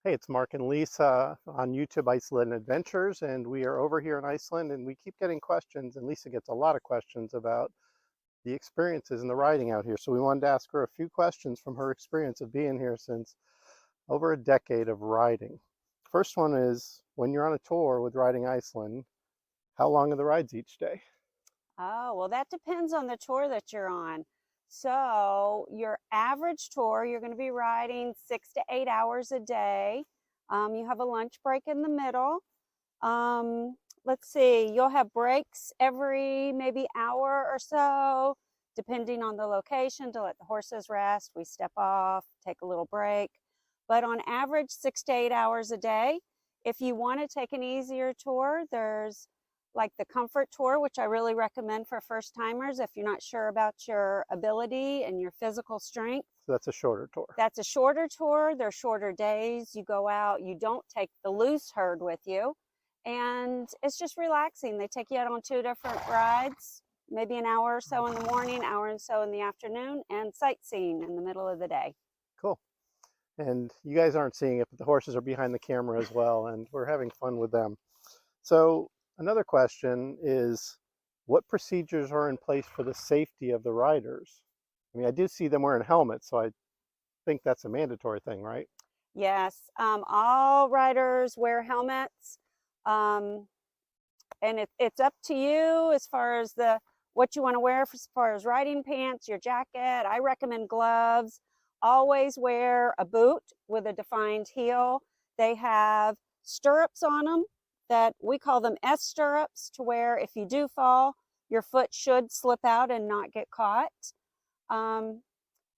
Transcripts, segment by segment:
Hey, it's Mark and Lisa on YouTube, Iceland Adventures, and we are over here in Iceland, and we keep getting questions, and Lisa gets a lot of questions about the experiences and the riding out here. So we wanted to ask her a few questions from her experience of being here since over a decade of riding. First one is, when you're on a tour with Riding Iceland, how long are the rides each day? Oh, well, that depends on the tour that you're on. So, your average tour, you're going to be riding 6 to 8 hours a day. You have a lunch break in the middle. Let's see, you'll have breaks every maybe hour or so, depending on the location to let the horses rest. We step off, take a little break. But on average, 6 to 8 hours a day. If you want to take an easier tour, there's like the comfort tour, which I really recommend for first timers if you're not sure about your ability and your physical strength. So that's a shorter tour. That's a shorter tour. They're shorter days. You go out, you don't take the loose herd with you, and it's just relaxing. They take you out on 2 different rides, maybe an hour or so in the morning, hour or so in the afternoon, and sightseeing in the middle of the day. Cool. And you guys aren't seeing it, but the horses are behind the camera as well, and we're having fun with them. So another question is, what procedures are in place for the safety of the riders? I mean, I do see them wearing helmets, so I think that's a mandatory thing, right? Yes, all riders wear helmets, and it's up to you as far as what you want to wear as far as riding pants, your jacket. I recommend gloves. Always wear a boot with a defined heel. They have stirrups on them that we call them S stirrups, to where if you do fall, your foot should slip out and not get caught. And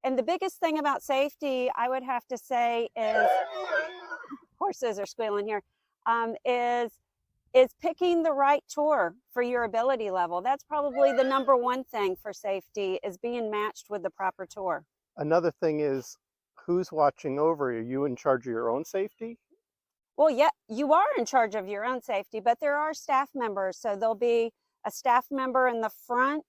the biggest thing about safety, I would have to say, is horses are squealing here, is picking the right tour for your ability level. That's probably the number one thing for safety, is being matched with the proper tour. Another thing is, who's watching over you? Are you in charge of your own safety? Well, yeah, you are in charge of your own safety, but there are staff members. So there'll be a staff member in the front.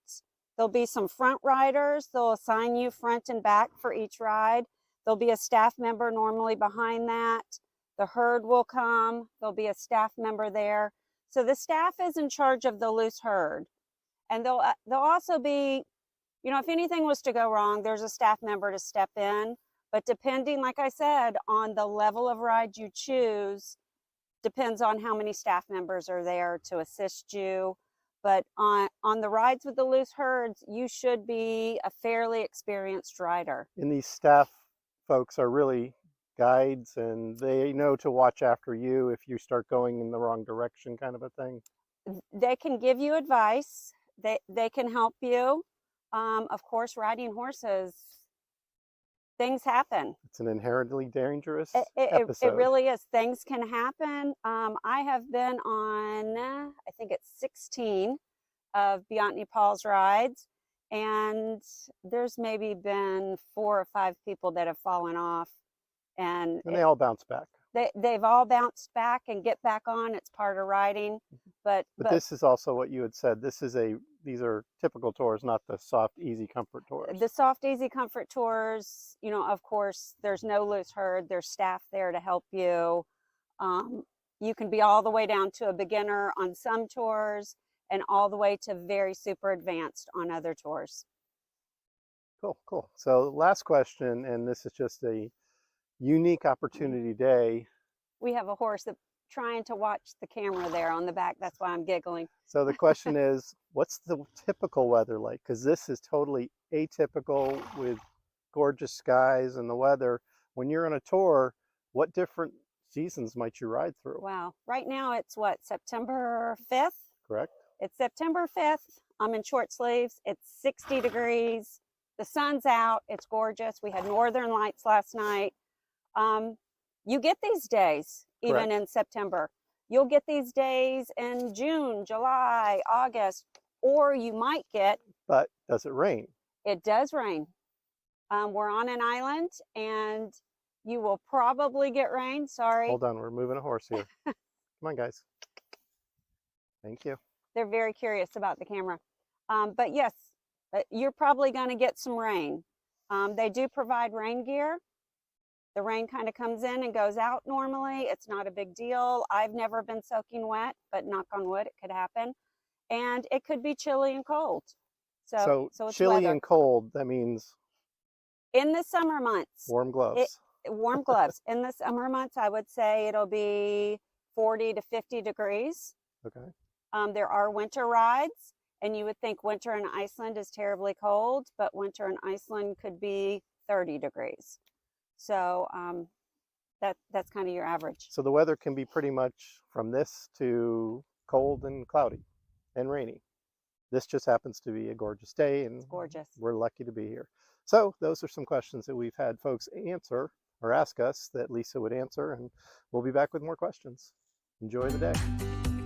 There'll be some front riders. They'll assign you front and back for each ride. There'll be a staff member normally behind that. The herd will come. There'll be a staff member there. So the staff is in charge of the loose herd. And they'll also be, if anything was to go wrong, there's a staff member to step in. But depending, like I said, on the level of ride you choose, depends on how many staff members are there to assist you. But on the rides with the loose herds, you should be a fairly experienced rider. And these staff folks are really guides, and they know to watch after you if you start going in the wrong direction, kind of a thing. They can give you advice. They can help you. Of course, riding horses, things happen. It's an inherently dangerous It episode. really is. Things can happen. I have been on, I think it's 16 of Biantni Paul's rides, and there's maybe been 4 or 5 people that have fallen off. And they all bounce back. They've all bounced back and get back on. It's part of riding. But this is also what you had said. These are typical tours, not the soft, easy comfort tours. The soft, easy comfort tours, of course, there's no loose herd. There's staff there to help you. You can be all the way down to a beginner on some tours and all the way to very super advanced on other tours. Cool. So last question, and this is just a unique opportunity day. We have a horse that's trying to watch the camera there on the back. That's why I'm giggling. So the question is, what's the typical weather like? Because this is totally atypical with gorgeous skies and the weather. When you're on a tour, what different seasons might you ride through? Wow. Right now it's what, September 5th? Correct. It's September 5th. I'm in short sleeves. It's 60 degrees. The sun's out. It's gorgeous. We had northern lights last night. You get these days even Correct. in September. You'll get these days in June, July, August, or you might get. But does it rain? It does rain. We're on an island, and you will probably get rain. Sorry. Hold on, we're moving a horse here. Come on, guys. Thank you. They're very curious about the camera. But yes, you're probably going to get some rain. They do provide rain gear. The rain kind of comes in and goes out normally. It's not a big deal. I've never been soaking wet, but knock on wood, it could happen. And it could be chilly and cold. So it's chilly weather. and cold, that means In the summer months, warm gloves. warm gloves. In the summer months, I would say it'll be 40 to 50 degrees. Okay. There are winter rides, and you would think winter in Iceland is terribly cold, but winter in Iceland could be 30 degrees. So that's kind of your average. So the weather can be pretty much from this to cold and cloudy and rainy. This just happens to be a gorgeous day, and It's gorgeous. we're lucky to be here. So those are some questions that we've had folks answer or ask us that Lisa would answer, and we'll be back with more questions. Enjoy the day.